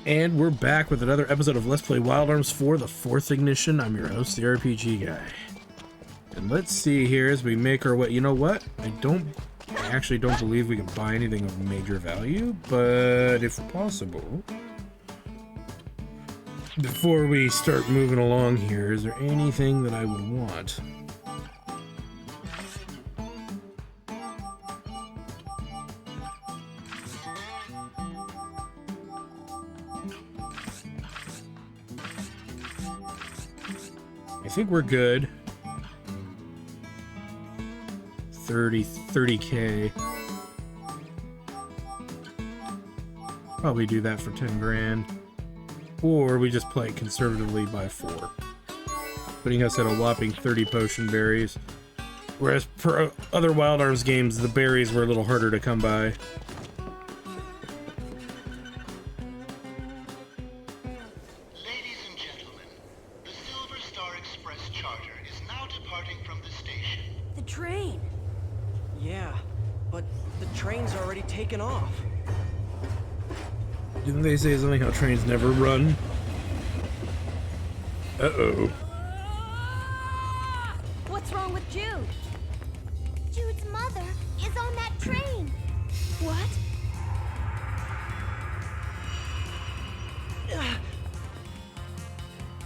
And we're back with another episode of Let's Play Wild Arms 4, the 4th Ignition. I'm your host, the RPG Guy. And let's see here as we make our way. You know what? I actually don't believe we can buy anything of major value, but if possible, before we start moving along here, is there anything that I would want? I think we're good. 30k. Probably do that for 10 grand. Or we just play it conservatively by 4. Putting us at a whopping 30 potion berries. Whereas per other Wild Arms games, the berries were a little harder to come by. Didn't they say something how trains never run? Uh-oh. What's wrong with Jude? Jude's mother is on that train. What?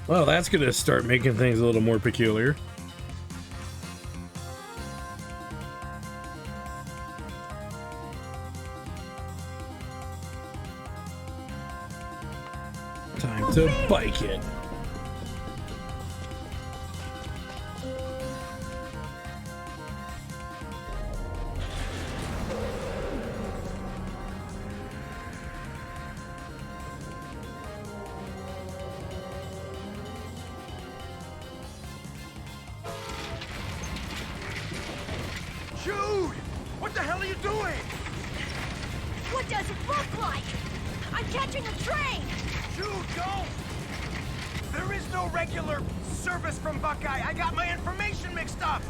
Well, that's gonna start making things a little more peculiar. Time to bike it. Jude! What the hell are you doing? What does it look like? I'm catching a train! Jude, don't! There is no regular service from Buckeye. I got my information mixed up.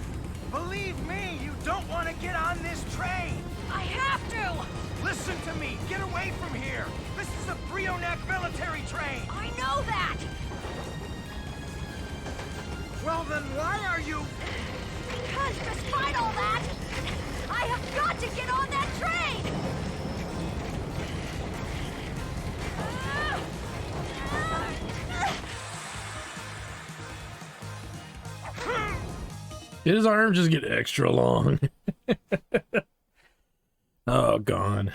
Believe me, you don't want to get on this train. I have to! Listen to me. Get away from here. This is a Brionac military train. I know that! Well, then why are you... Because despite all that, I have got to get on that train! Did his arm just get extra long? Oh, gone.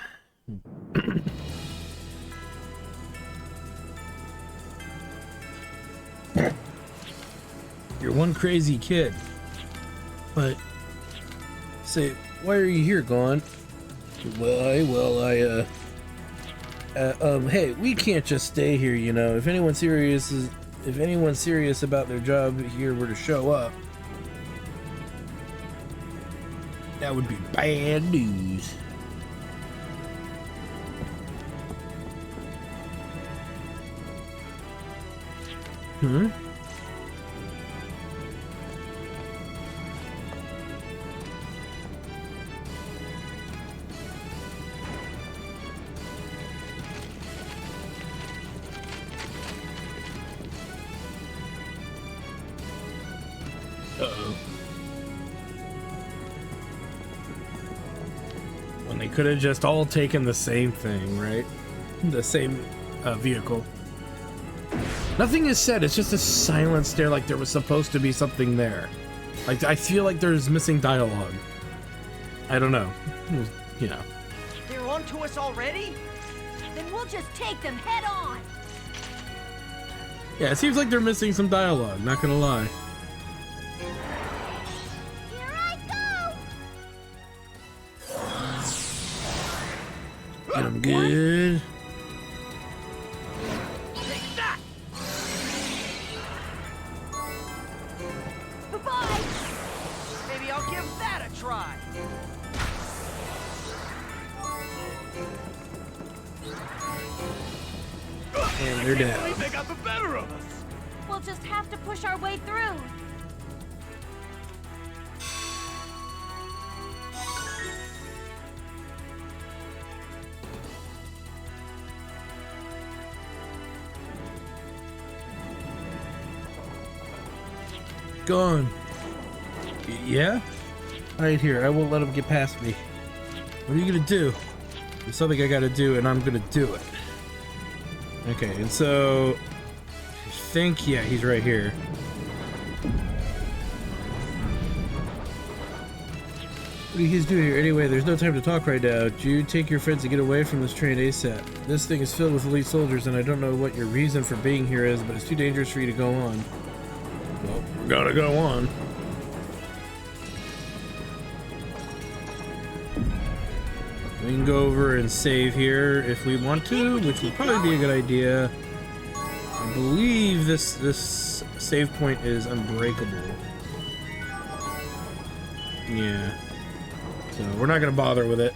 You're one crazy kid. But, say, why are you here, Gone? Hey, we can't just stay here, you know. If anyone serious about their job here were to show up, that would be bad news. Hmm? Uh-oh. When they could have just all taken the same thing, right? The same vehicle. Nothing is said, it's just a silent stare like there was supposed to be something there. Like, I feel like there's missing dialogue. I don't know. You know. They're on to us already? Then we'll just take them head on! Yeah, it seems like they're missing some dialogue, not gonna lie. Here I go! Get 'em good. Take that! Bye-bye! Maybe I'll give that a try. And they're down. I believe they got the better of us. We'll just have to push our way through. Gone. Yeah? Right here. I won't let him get past me. What are you gonna do? There's something I gotta do, and I'm gonna do it. Okay, and so... I think, yeah, he's right here. What are you guys doing here? Anyway, there's no time to talk right now. Jude, take your friends and get away from this train ASAP. This thing is filled with elite soldiers, and I don't know what your reason for being here is, but it's too dangerous for you to go on. Well, we're gonna go on. We can go over and save here if we want to, which would probably be a good idea. I believe this save point is unbreakable. Yeah. So we're not gonna bother with it.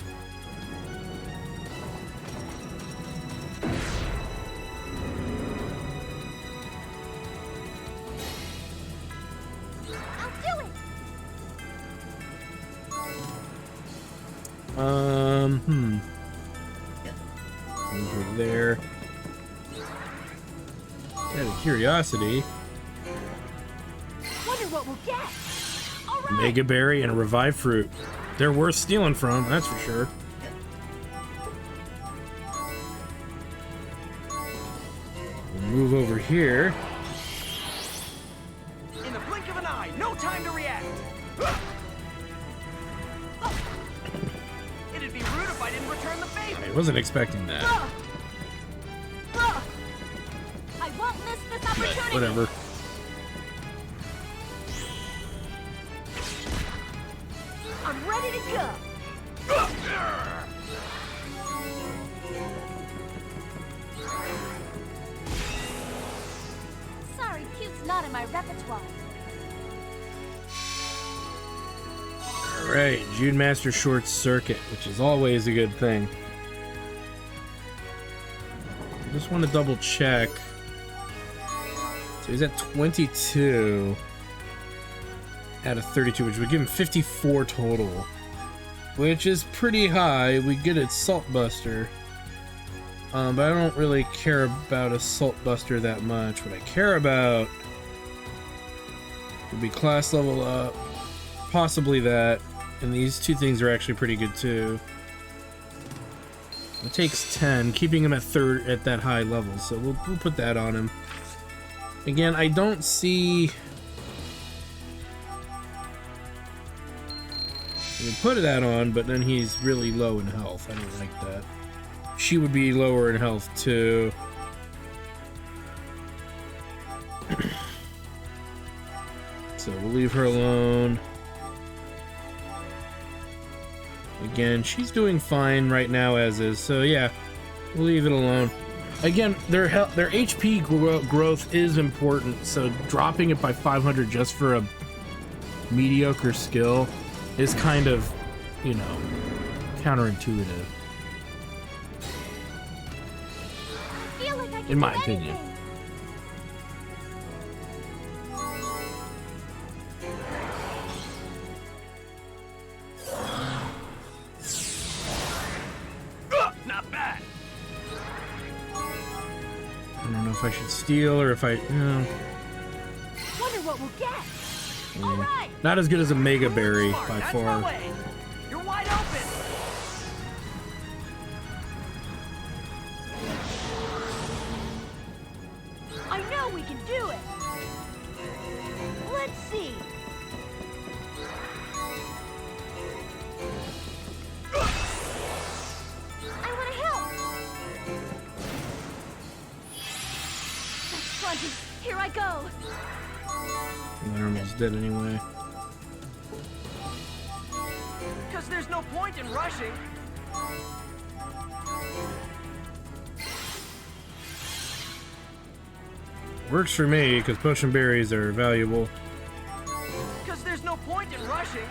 Over there. Out of curiosity. Wonder what we'll get. All right. Mega berry and a revived fruit. They're worth stealing from, that's for sure. We'll move over here. In the blink of an eye, no time to react. It'd be rude if I didn't return the favor. I wasn't expecting that. I won't miss this opportunity. Whatever. I'm ready to go. Sorry, cute's not in my repertoire. Alright, Jude Master Short Circuit, which is always a good thing. I just want to double check. So he's at 22 out of 32, which would give him 54 total, which is pretty high. We get it Salt Buster, but I don't really care about a Salt Buster that much. What I care about would be class level up, possibly that, and these two things are actually pretty good too. It takes 10, keeping him at third at that high level, so we'll put that on him. Again, I don't see. We put that on, but then he's really low in health. I don't like that. She would be lower in health too. So we'll leave her alone. Again, she's doing fine right now as is, so yeah, we'll leave it alone. Again, their HP growth is important, so dropping it by 500 just for a mediocre skill is kind of, you know, counterintuitive. Feel like I can In my do opinion. anything. Not bad. I don't know if I should steal or if I. No. Wonder what we'll get. All right. Not as good as a Mega Berry Smart, by that's far. my way. You're wide open. I know we can do it. Let's see. I want to help. That's plenty. Here I go. They're almost dead anyway. Because there's no point in rushing. Works for me because potion berries are valuable. Because there's no point in rushing.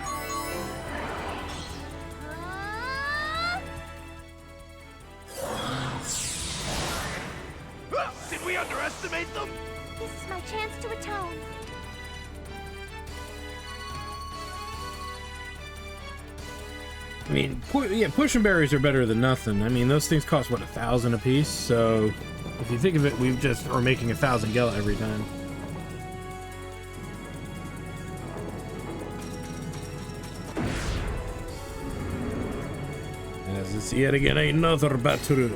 Did we underestimate them? This is my chance to atone. I mean, yeah, potion berries are better than nothing. I mean, those things cost what, 1,000 a piece. So, if you think of it, we just are making 1,000 gela every time. yet again another battery.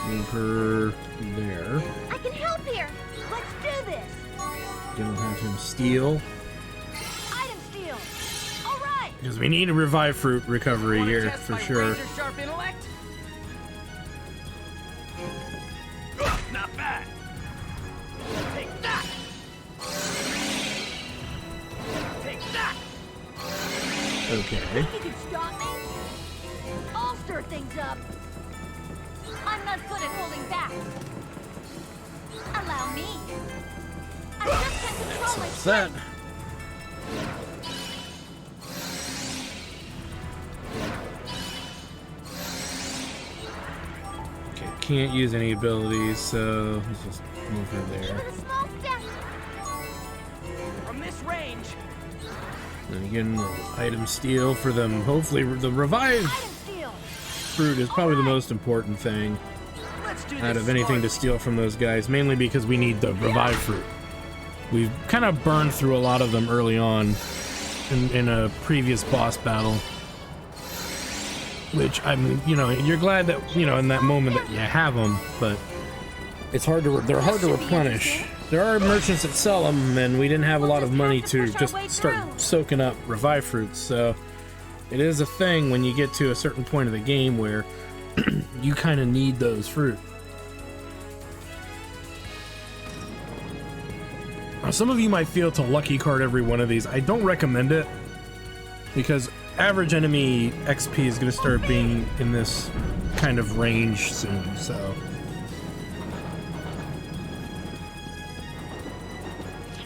Move her there. I can help here. Let's do this. Gonna have him steal. Item steal. All right. Because we need a revive fruit recovery Wanna here, test for my sure. razor-sharp intellect? Not bad. Take that. Take that. Okay. Think you can stop me? I'll stir things up. I'm not good at holding back. Allow me. I just can't control my What's that? Okay, can't use any abilities, so let's just move her Even there. a small step. From this range, And again, item steal for them. Hopefully, the revive Item steal. fruit is probably the most important thing let's do this out of anything to steal from those guys, mainly because we need the revive fruit. We've kind of burned through a lot of them early on in a previous boss battle, which I'm, you're glad that, in that moment that you have them, but it's hard to, they're hard to replenish. There are merchants that sell them, and we didn't have a lot of money to just start soaking up revive fruits, so it is a thing when you get to a certain point of the game where you kind of need those fruit. Now, some of you might feel to lucky card every one of these. I don't recommend it because average enemy XP is going to start being in this kind of range soon, so.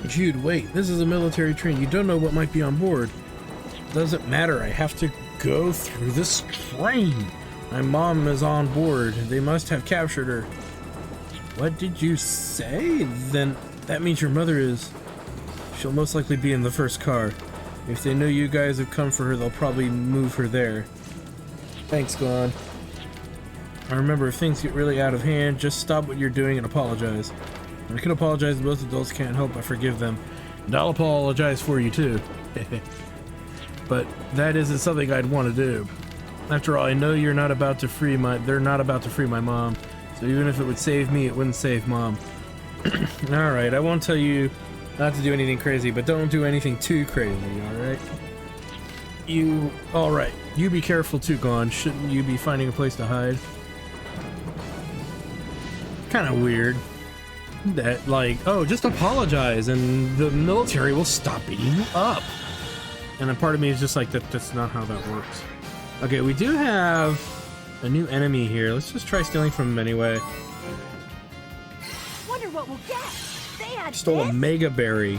Jude, wait, this is a military train. You don't know what might be on board. Doesn't matter, I have to go through this train. My mom is on board. They must have captured her. What did you say? Then that means your mother is... She'll most likely be in the first car. If they know you guys have come for her, they'll probably move her there. Thanks, Gon. I remember, if things get really out of hand, just stop what you're doing and apologize. I can apologize, both adults can't help but forgive them. And I'll apologize for you too. But that isn't something I'd want to do. After all, I know they're not about to free my mom. So even if it would save me, it wouldn't save Mom. Alright, I won't tell you not to do anything crazy, but don't do anything too crazy, alright? Alright, you be careful too, Gon. Shouldn't you be finding a place to hide? Kinda weird. That, like, oh, just apologize and the military will stop beating you up. And a part of me is just like, that's not how that works. Okay, we do have a new enemy here. Let's just try stealing from him anyway. Wonder what we'll get. They had Stole a this? mega berry.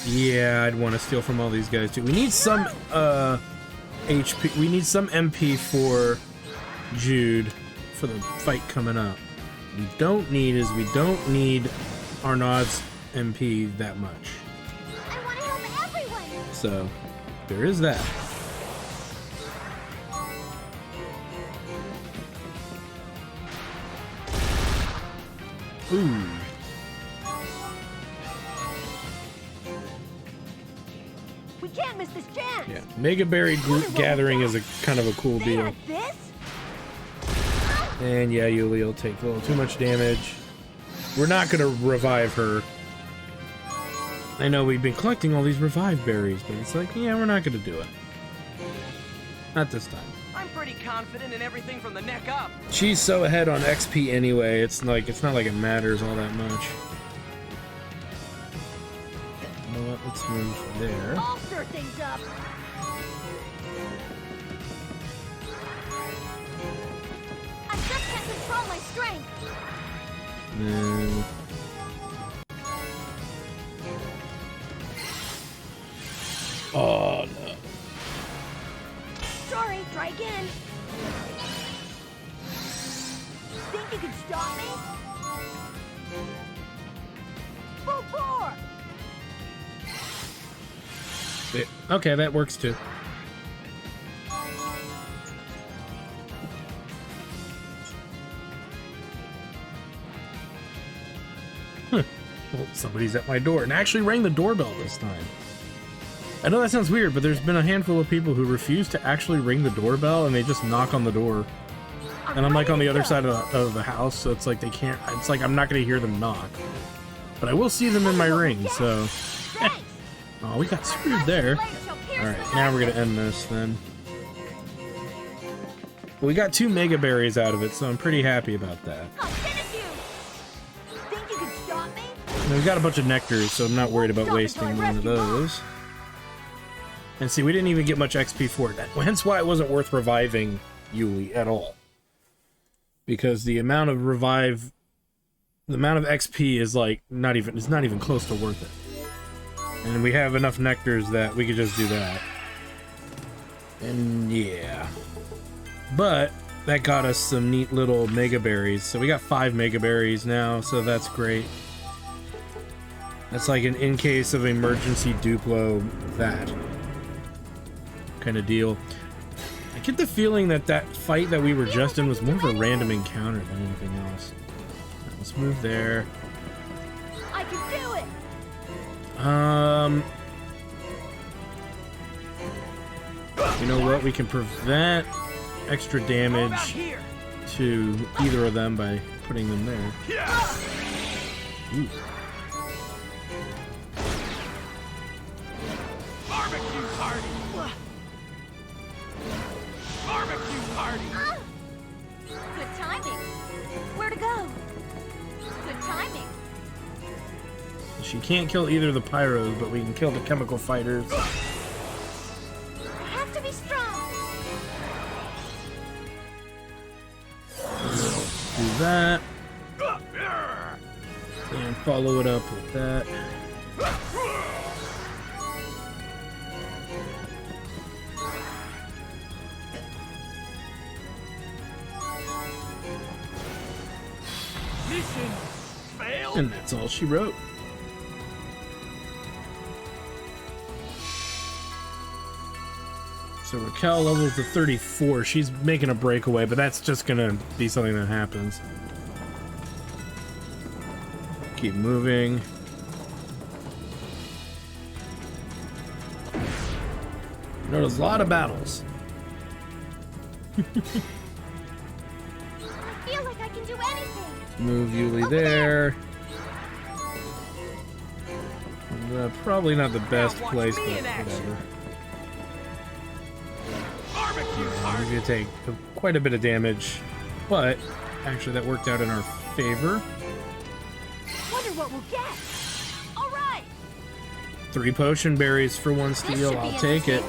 Yeah, I'd want to steal from all these guys too. We need some HP. We need some MP for Jude for the fight coming up. We don't need Arnaud's MP that much. I want to help everyone. So there is that. Ooh. We can't miss this chance. Yeah, Mega Berry group gathering is a kind of a cool They deal. had this? And yeah, Yuli will take a little too much damage. We're not gonna revive her. I know we've been collecting all these revive berries, but it's like, yeah, we're not gonna do it. Not this time. I'm pretty confident in everything from the neck up. She's so ahead on XP anyway, it's not like it matters all that much. You know what, let's move there. I'll stir things up. I just can't control my strength. Then... Oh no. Sorry, try again. Think you can stop me? Full bore! Okay, that works too. Well, somebody's at my door and actually rang the doorbell this time. I know that sounds weird, but there's been a handful of people who refuse to actually ring the doorbell and they just knock on the door. And I'm like on the other side of the house, so it's like they can't, it's like I'm not going to hear them knock. But I will see them in my ring, so... Oh, we got screwed there. Alright, now we're going to end this then. Well, we got 2 Mega Berries out of it, so I'm pretty happy about that. And we've got a bunch of nectars, so I'm not worried about wasting one of those. And see, we didn't even get much XP for it. Hence why it wasn't worth reviving Yuli at all. Because the amount of XP is like it's not even close to worth it. And we have enough nectars that we could just do that. And yeah. But that got us some neat little Mega Berries. So we got 5 Mega Berries now, so that's great. That's like an in case of emergency Duplo that kind of deal. I get the feeling that that fight that we were just in was more of a random encounter than anything else. Right, let's move there. I can do it. You know what? We can prevent extra damage to either of them by putting them there. Ooh. Barbecue party! Barbecue party! Good timing. Where to go? Good timing. She can't kill either of the pyros, but we can kill the chemical fighters. I have to be strong. Do that. And follow it up with that. Mission failed. And that's all she wrote. So Raquel levels to 34. She's making a breakaway, but that's just gonna be something that happens. Keep moving. You know, there's a lot of battles. I feel like I can do anything. Move Yuli there. Probably not the best place, but whatever. We're gonna take quite a bit of damage, but actually that worked out in our favor. Wonder what we'll get. All right. 3 potion berries for 1 steel. I'll take it.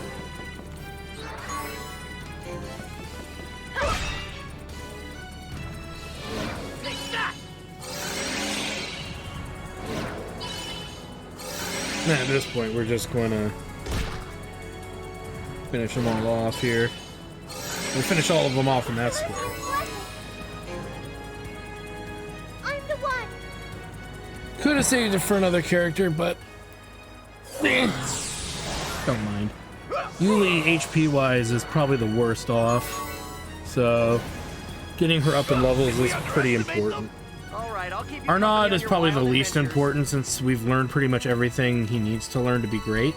At this point, we're just going to finish them all off here. We'll finish all of them off in that square. I'm the one. Could have saved it for another character, but don't mind. Yuli, HP-wise, is probably the worst off, so getting her up in levels is pretty important. Arnaud is probably the least important since we've learned pretty much everything he needs to learn to be great.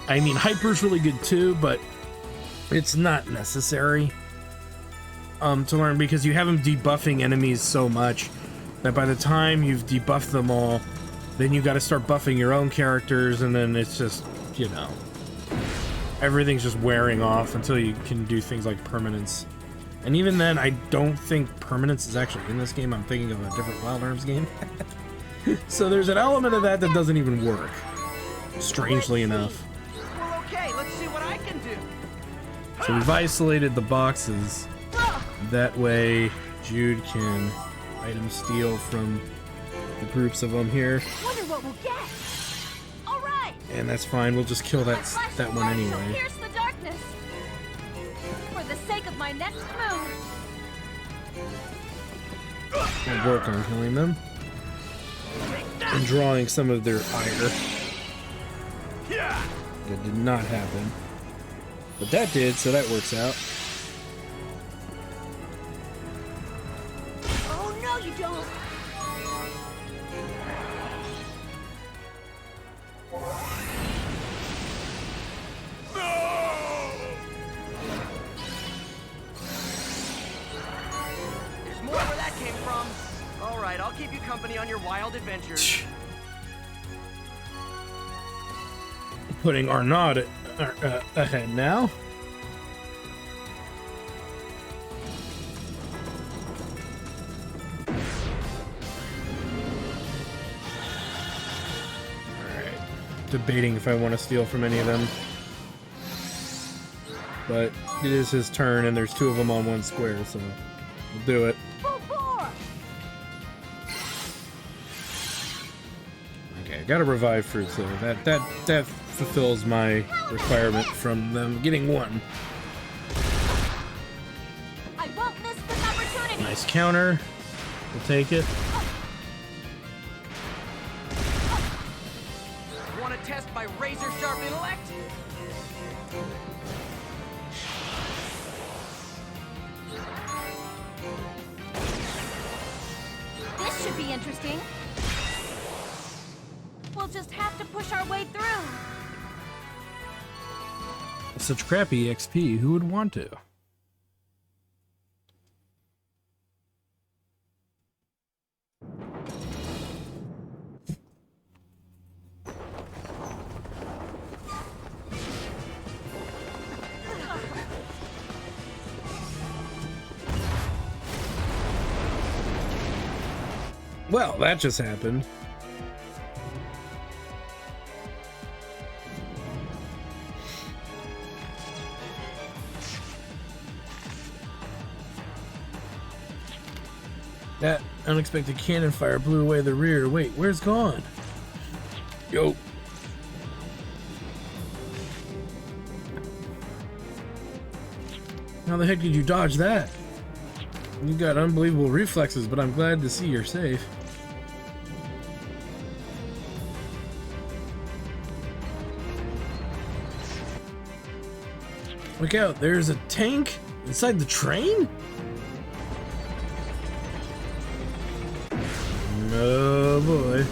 I mean, Hyper's really good too, but it's not necessary to learn because you have him debuffing enemies so much that by the time you've debuffed them all, then you got to start buffing your own characters, and then it's just, you know, everything's just wearing off until you can do things like permanence. And even then, I don't think permanence is actually in this game. I'm thinking of a different Wild Arms game. So there's an element of that that doesn't even work, strangely enough. Well, okay, let's see what I can do. So we've isolated the boxes. That way, Jude can item steal from the groups of them here. Wonder what we'll get. All right. And that's fine. We'll just kill that one anyway. Pierce the darkness. For the sake of my next move. We'll work on killing them and drawing some of their ire. That did not happen, but that did, so that works out. Oh no, you don't. All right, I'll keep you company on your wild adventures. Putting Arnaud ahead now. Alright. Debating if I want to steal from any of them. But it is his turn and there's two of them on one square, so we'll do it. Okay, I gotta revive fruits though. That fulfills my requirement from them getting one. I won't miss this opportunity. Nice counter. We'll take it. Want to test my razor-sharp intellect? This should be interesting. We'll just have to push our way through. Such crappy XP, who would want to? Well, that just happened. That unexpected cannon fire blew away the rear. Wait, where's gone? Yo. How the heck did you dodge that? You got unbelievable reflexes, but I'm glad to see you're safe. Look out, there's a tank inside the train? Oh boy.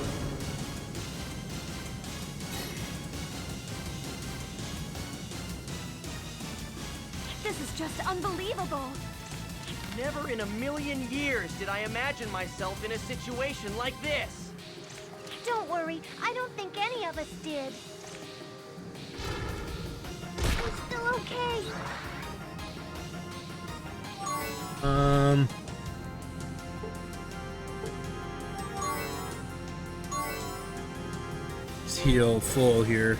This is just unbelievable. Never in a million years did I imagine myself in a situation like this. Don't worry, I don't think any of us did. I'm still okay. Let's heal full here.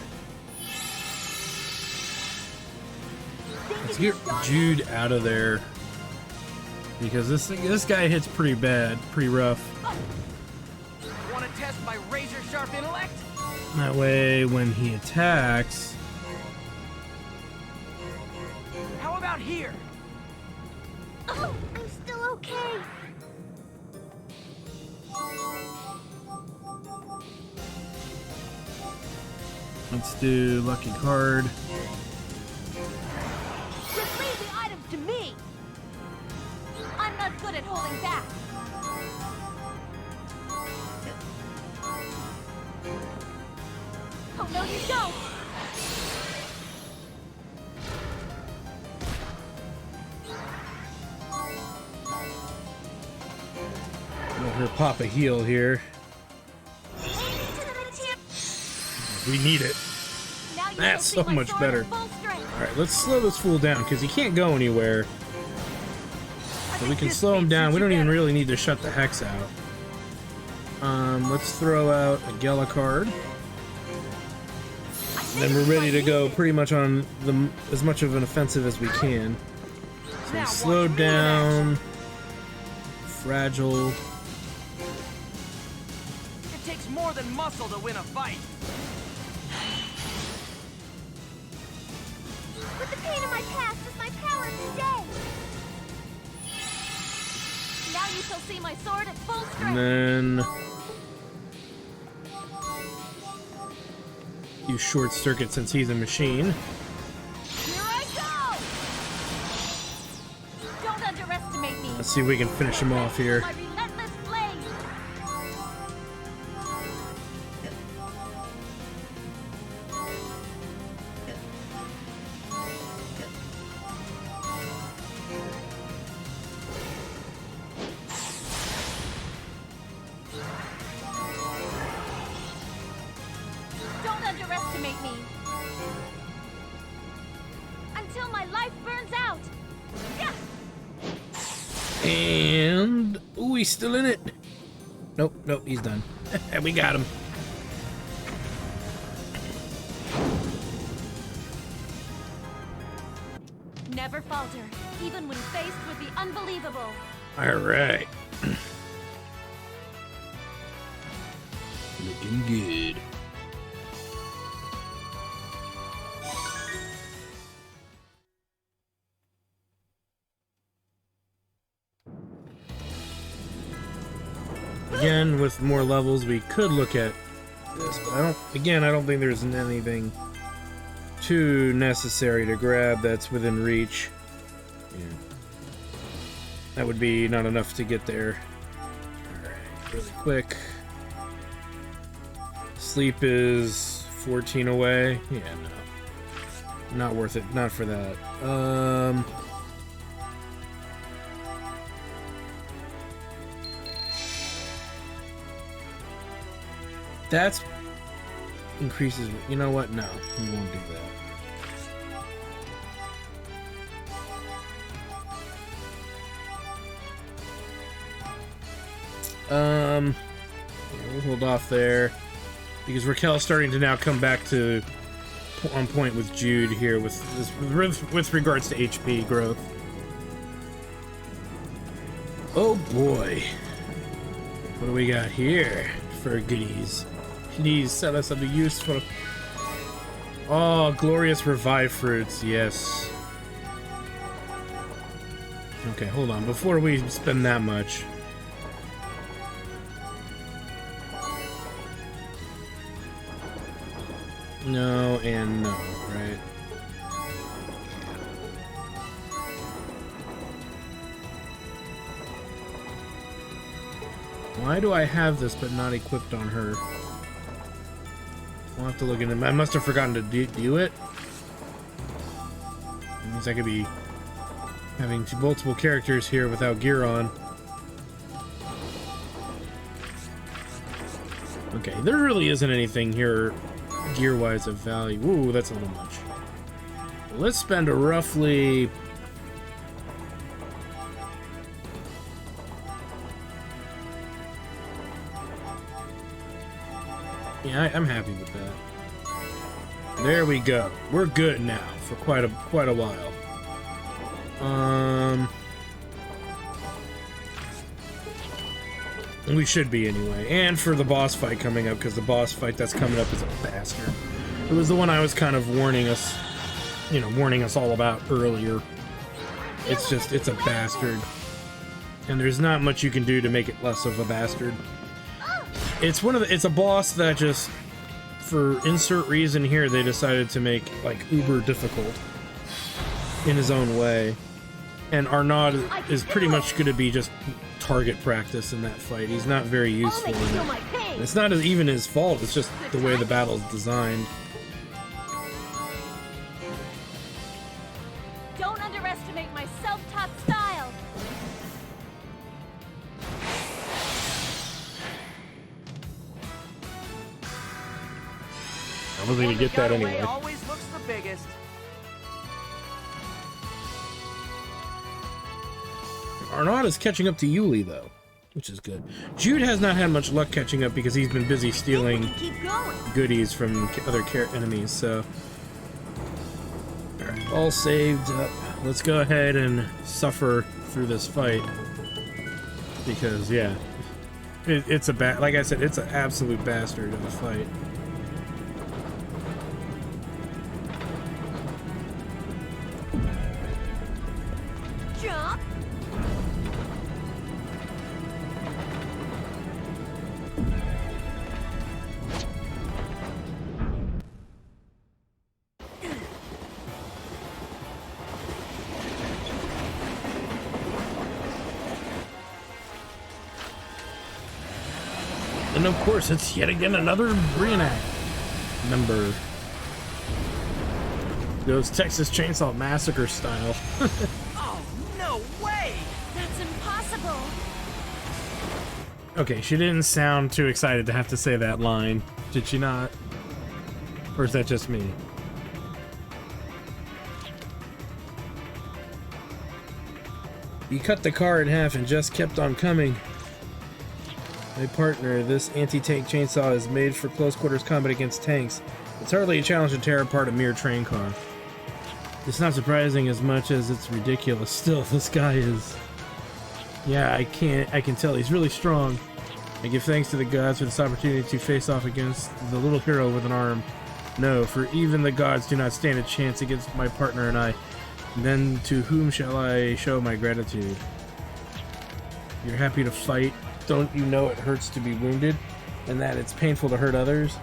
Let's get Jude out of there. Because this guy hits pretty bad, pretty rough. Want to test my razor-sharp intellect? That way, when he attacks... How about here? Oh, I'm still okay. Let's do lucky card. Just leave the items to me. I'm not good at holding back. Oh, no, you don't. Let her pop a heal here. We need it. Now you That's will so see my much sword better. at full strength. Alright, let's slow this fool down because he can't go anywhere. So we can slow him down. We don't even really need to shut the hex out. Let's throw out a Gela card. Then we're ready to go pretty much on as much of an offensive as we can. So Now slowed watch me in down. Fragile. It takes more than muscle to win a fight. With the pain in my past is my power today. Now you shall see my sword at full strength. And then use short circuit since he's a machine. Here I go! Don't underestimate me. Let's see if we can finish him off here. My relentless blade. And ooh, he's still in it. Nope, nope, he's done. We got him. Never falter, even when faced with the unbelievable. All right. Looking good. Again, with more levels, we could look at this, but I don't think there's anything too necessary to grab that's within reach. Yeah. That would be not enough to get there. Alright, really quick. Sleep is 14 away. Yeah, no. Not worth it. Not for that. That's increases. You know what? No, we won't do that. Yeah, we'll hold off there because Raquel's starting to now come back to on point with Jude here with regards to HP growth. Oh boy, what do we got here for goodies? Please sell us something useful. Oh, glorious revive fruits, yes. Okay, hold on. Before we spend that much. No and no, right? Why do I have this but not equipped on her? I'll have to look into it. I must have forgotten to do it. It means I could be having multiple characters here without gear on. Okay, there really isn't anything here gear-wise of value. Ooh, that's a little much. Let's spend a roughly... Yeah, I'm happy with that. There we go. We're good now for quite a while. We should be anyway. And for the boss fight coming up, because the boss fight that's coming up is a bastard. It was the one I was kind of warning us all about earlier. It's a bastard. And there's not much you can do to make it less of a bastard. It's a boss that just, for insert reason here, they decided to make, like, uber difficult in his own way. And Arnaud is pretty much going to be just target practice in that fight. He's not very useful in it. It's not even his fault, it's just the way the battle's designed. Don't underestimate my self-taught style. I wasn't going to get that anyway. Always looks the biggest. Arnaud is catching up to Yuli, though, which is good. Jude has not had much luck catching up because he's been busy stealing goodies from other enemies, so... Alright, all saved up. Let's go ahead and suffer through this fight. Because, yeah, it's like I said, it's an absolute bastard of a fight. Jump. And of course, it's yet again another reenact member. Goes Texas Chainsaw Massacre style. Oh, no way! That's impossible. Okay, she didn't sound too excited to have to say that line, did she not? Or is that just me? You cut the car in half and just kept on coming. My partner, this anti-tank chainsaw is made for close quarters combat against tanks. It's hardly a challenge to tear apart a mere train car. It's not surprising as much as it's ridiculous. Still, this guy is... Yeah, I can tell he's really strong. I give thanks to the gods for this opportunity to face off against the little hero with an arm. No, for even the gods do not stand a chance against my partner and I. Then to whom shall I show my gratitude? You're happy to fight. Don't you know it hurts to be wounded? And that it's painful to hurt others?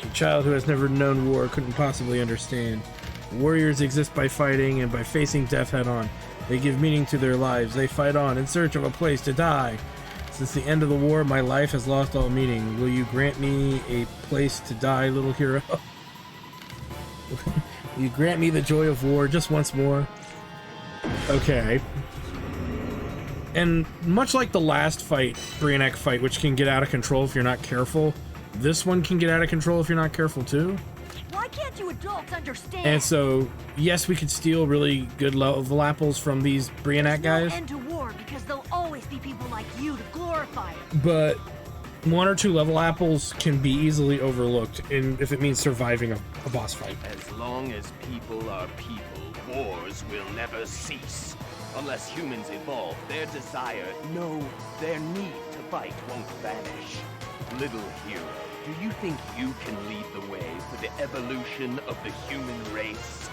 A child who has never known war couldn't possibly understand. Warriors exist by fighting and by facing death head on. They give meaning to their lives. They fight on in search of a place to die. Since the end of the war, my life has lost all meaning. Will you grant me a place to die, little hero? You grant me the joy of war just once more? Okay. And much like the last fight, Brianek fight, which can get out of control if you're not careful, this one can get out of control if you're not careful too. Why can't you adults understand? And so, yes, we could steal really good level apples from these Brianek guys. No end to war because there'll always be people like you to glorify it. But 1 or 2 level apples can be easily overlooked if it means surviving a boss fight. As long as people are people, wars will never cease. Unless humans evolve, their desire, no, their need to fight won't vanish. Little hero, do you think you can lead the way for the evolution of the human race?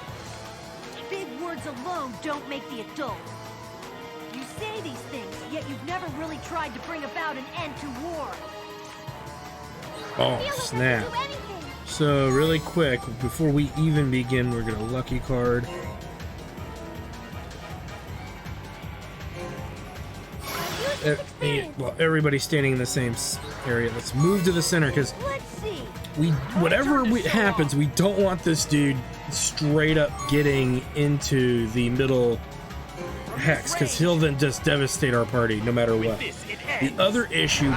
Big words alone don't make the adult. You say these things, yet you've never really tried to bring about an end to war. Oh, snap. So, really quick, before we even begin, we're gonna lucky card. Well, everybody's standing in the same area. Let's move to the center, because whatever happens, we don't want this dude straight up getting into the middle hex, because he'll then just devastate our party no matter what. The other issue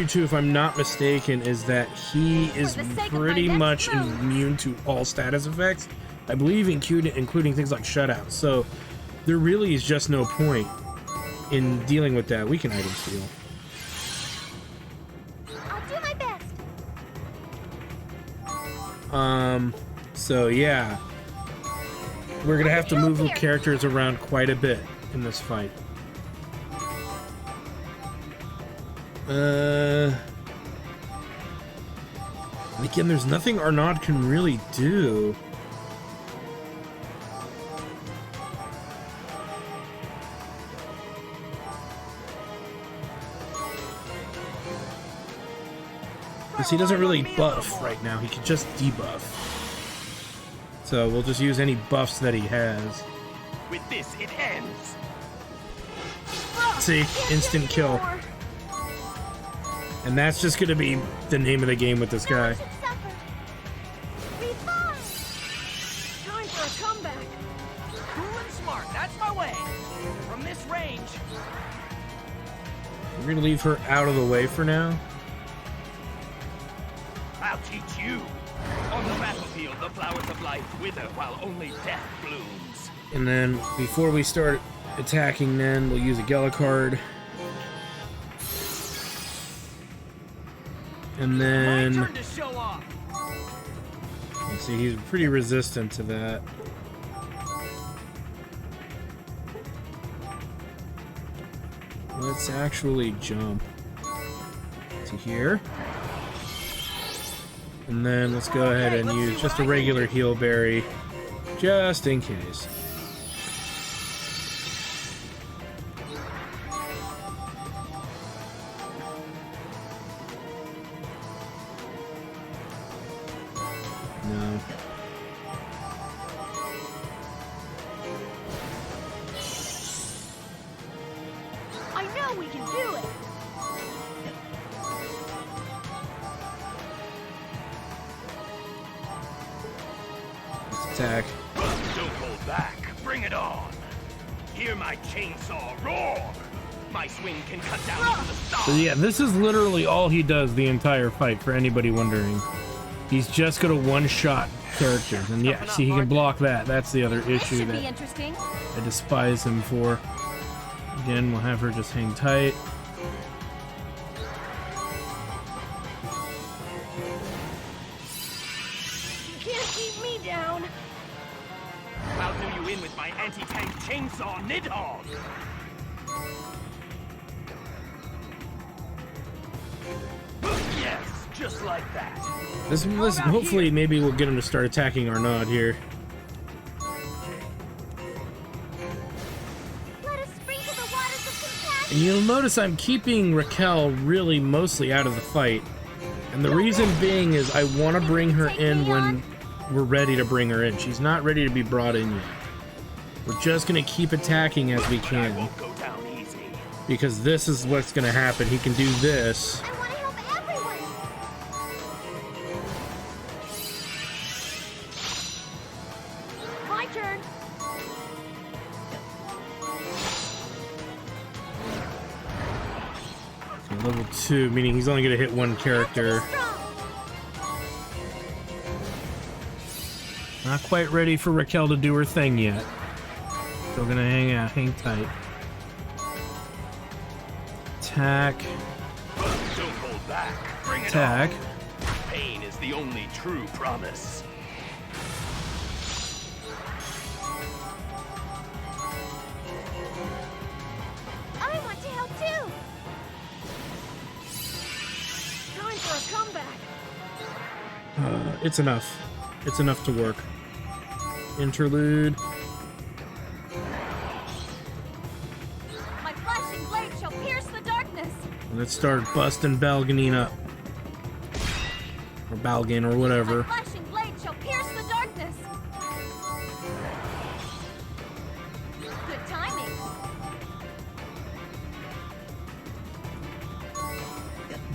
too, if I'm not mistaken, is that he is pretty much immune to all status effects, I believe, including things like shutouts. So there really is just no point in dealing with that. We can item steal. I'll do my best. So yeah, we're gonna have to move the characters around quite a bit in this fight. Again, there's nothing Arnaud can really do. Because he doesn't really buff right now, he can just debuff. So we'll just use any buffs that he has. With this, it ends. See, instant kill. And that's just gonna be the name of the game with this guy. Time for a comeback. Cool and smart, that's my way. From this range. We're gonna leave her out of the way for now. I'll teach you. On the battlefield, the flowers of life wither while only death blooms. And then, before we start attacking, then we'll use a Gela card. And then, My turn to show off. let's see, he's pretty resistant to that. Let's actually jump to here. And then let's go ahead and use just a regular heal berry, just in case. No. I know we can do it. Attack. Don't hold back. Bring it on. Hear my chainsaw roar. My swing can cut down even the stars. So yeah, this is literally all he does the entire fight, for anybody wondering. He's just gonna one-shot characters. And yeah, see, he can block that. That's the other This issue should be that interesting. I despise him for. Again, we'll have her just hang tight. You can't keep me down. I'll do you in with my anti-tank chainsaw, Nidhogg! Yes, just like that. This hopefully, maybe we'll get him to start attacking Arnaud here. Let us sprinkle the waters of compassion. And you'll notice I'm keeping Raquel really mostly out of the fight. And the reason being is I want to bring her in when we're ready to bring her in. She's not ready to be brought in yet. We're just going to keep attacking as we can. Won't go down easy. Because this is what's going to happen. He can do this. I want to help everyone. My turn. So level 2, meaning he's only going to hit one character. Not quite ready for Raquel to do her thing yet. Still going to hang tight. Attack. Don't hold back. Bring it Attack. on. Pain is the only true promise. I want to help too. Time for a comeback. It's enough. It's enough to work. Interlude. My flashing blade shall pierce the darkness. Let's start busting Balganine up. Or Balgan or whatever. My flashing blade shall pierce the darkness. Good timing.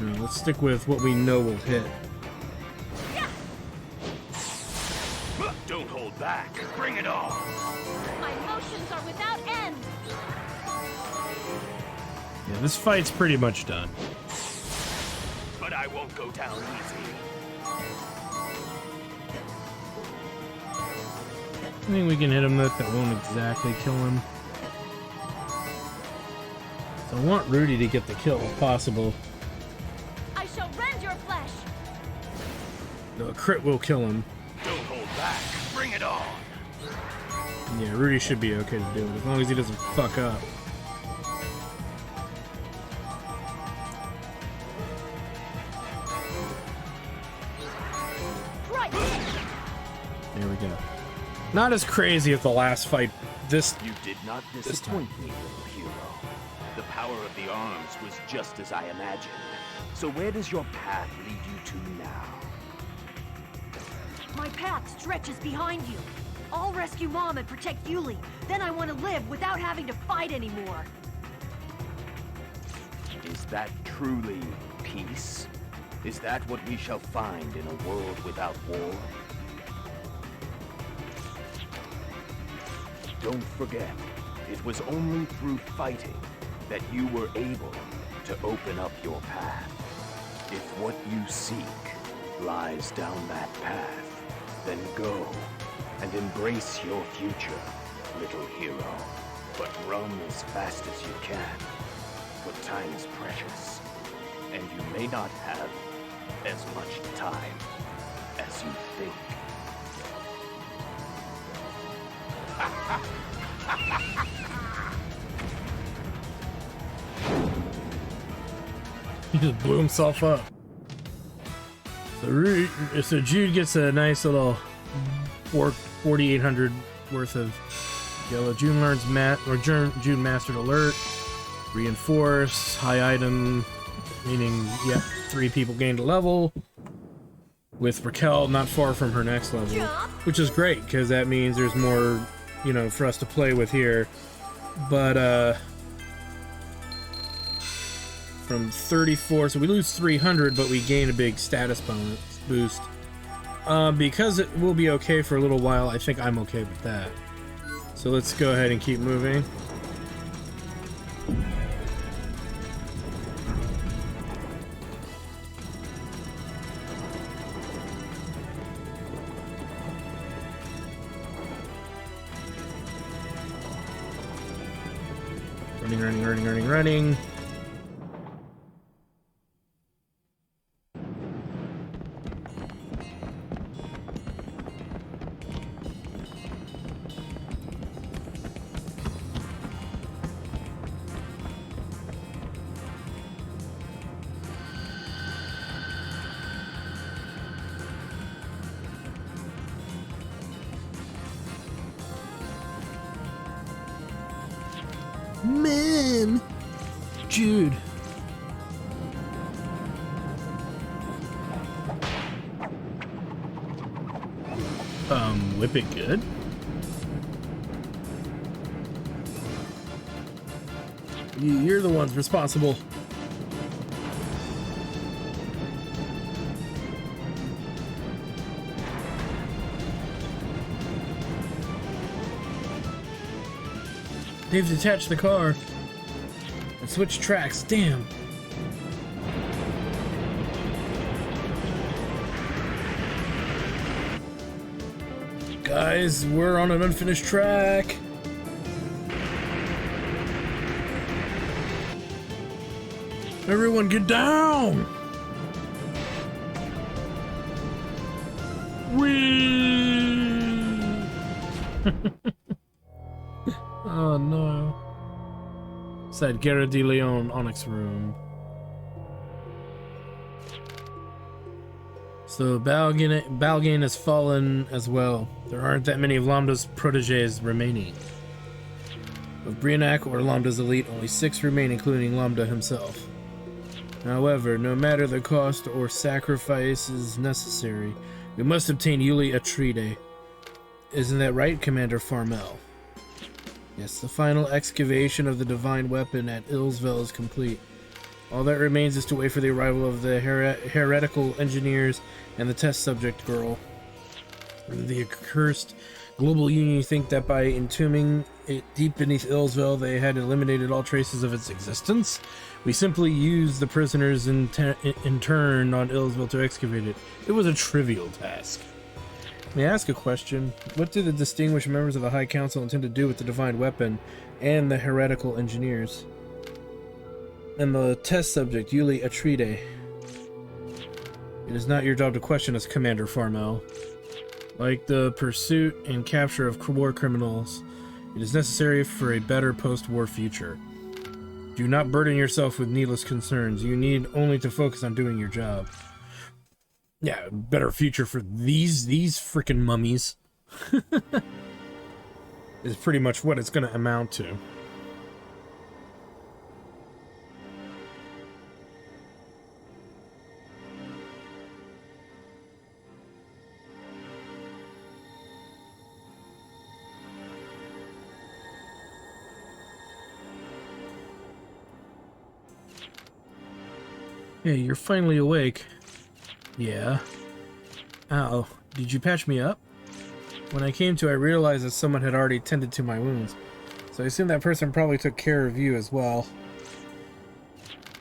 No, let's stick with what we know will hit. Don't hold back. Bring it on. My emotions are without end. Yeah, this fight's pretty much done. But I won't go down easy. I think we can hit him with that won't exactly kill him. So I want Rudy to get the kill if possible. I shall rend your flesh. No, a crit will kill him. Don't hold back. Bring it on. Yeah, Rudy should be okay to do it, as long as he doesn't fuck up. Right. There we go. Not as crazy as the last fight. This You did not disappoint me, little hero. The power of the arms was just as I imagined. So where does your path lead you to now? My path stretches behind you. I'll rescue Mom and protect Yuli. Then I want to live without having to fight anymore. Is that truly peace? Is that what we shall find in a world without war? Don't forget, it was only through fighting that you were able to open up your path. If what you seek lies down that path, then go and embrace your future, little hero. But run as fast as you can, for time is precious, and you may not have as much time as you think. He just blew himself up. So Jude gets a nice little 4,800 worth of yellow. June learns Jude mastered alert, reinforce, high item, meaning 3 people gained a level. With Raquel not far from her next level, which is great because that means there's more, for us to play with here. But from 34, so we lose 300, but we gain a big status bonus boost. Because it will be okay for a little while, I think I'm okay with that. So let's go ahead and keep moving. Running. Man, Jude. Whip it good? You're the ones responsible. They've detached the car and switched tracks. Damn. Guys, we're on an unfinished track. Everyone get down! Whee! Oh no. Said Guerra de Leon Onyx Room. So Balgain has fallen as well. There aren't that many of Lambda's proteges remaining. Of Brianak or Lambda's elite, only 6 remain, including Lambda himself. However, no matter the cost or sacrifices necessary, we must obtain Yuli Atride. Isn't that right, Commander Farmel? Yes, the final excavation of the divine weapon at Illsville is complete. All that remains is to wait for the arrival of the heretical engineers and the test subject girl. The accursed global union think that by entombing it deep beneath Illsville, they had eliminated all traces of its existence. We simply used the prisoners in turn on Illsville to excavate it. It was a trivial task. May I ask a question? What do the distinguished members of the High Council intend to do with the divine weapon and the heretical engineers? And the test subject, Yuli Atride. It is not your job to question us, Commander Farmel. Like the pursuit and capture of war criminals, it is necessary for a better post-war future. Do not burden yourself with needless concerns. You need only to focus on doing your job. Yeah, better future for these freaking mummies. Is pretty much what it's going to amount to. Hey, you're finally awake. Yeah. Ow. Did you patch me up? When I came to, I realized that someone had already tended to my wounds. So I assume that person probably took care of you as well.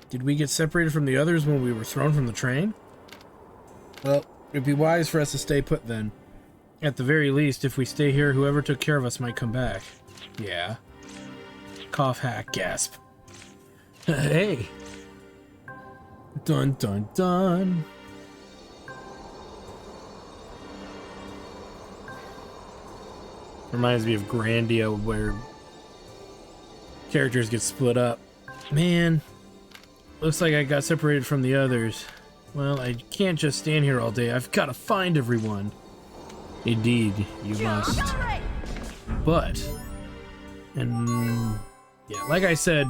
Did we get separated from the others when we were thrown from the train? Well, it'd be wise for us to stay put then. At the very least, if we stay here, whoever took care of us might come back. Yeah. Cough, hack, gasp. Hey! Dun dun dun. Reminds me of Grandia, where characters get split up. Man, looks like I got separated from the others. Well, I can't just stand here all day. I've got to find everyone. Indeed, you must. But, and yeah, like I said,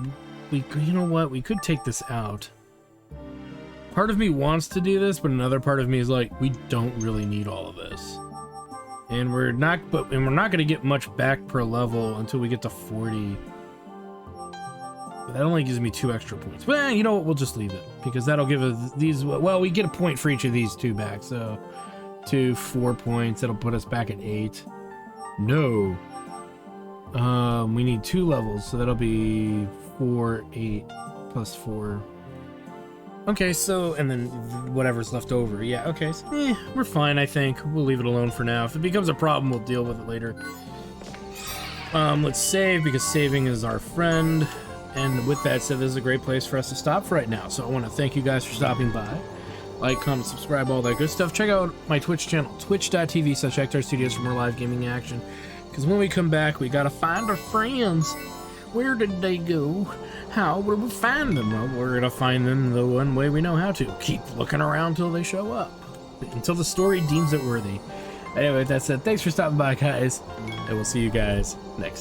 you know what? We could take this out. Part of me wants to do this, but another part of me is like, we don't really need all of this. And we're not going to get much back per level until we get to 40. But that only gives me 2 extra points. Well, you know what? We'll just leave it, because that'll give us these. Well, we get a point for each of these 2 back. So 2, 4 points. That'll put us back at 8. No. We need 2 levels, so that'll be 4, 8 plus 4. Okay, so, and then whatever's left over. Yeah, okay, so, we're fine, I think. We'll leave it alone for now. If it becomes a problem, we'll deal with it later. Let's save, because saving is our friend. And with that said, this is a great place for us to stop for right now. So I want to thank you guys for stopping by. Like, comment, subscribe, all that good stuff. Check out my Twitch channel, twitch.tv/Hector Studios for more live gaming action. Because when we come back, we gotta find our friends. Where did they go? How will we find them? Well, we're gonna find them the one way we know how to. Keep looking around till they show up. Until the story deems it worthy. Anyway, with that said, thanks for stopping by, guys. And we'll see you guys next time.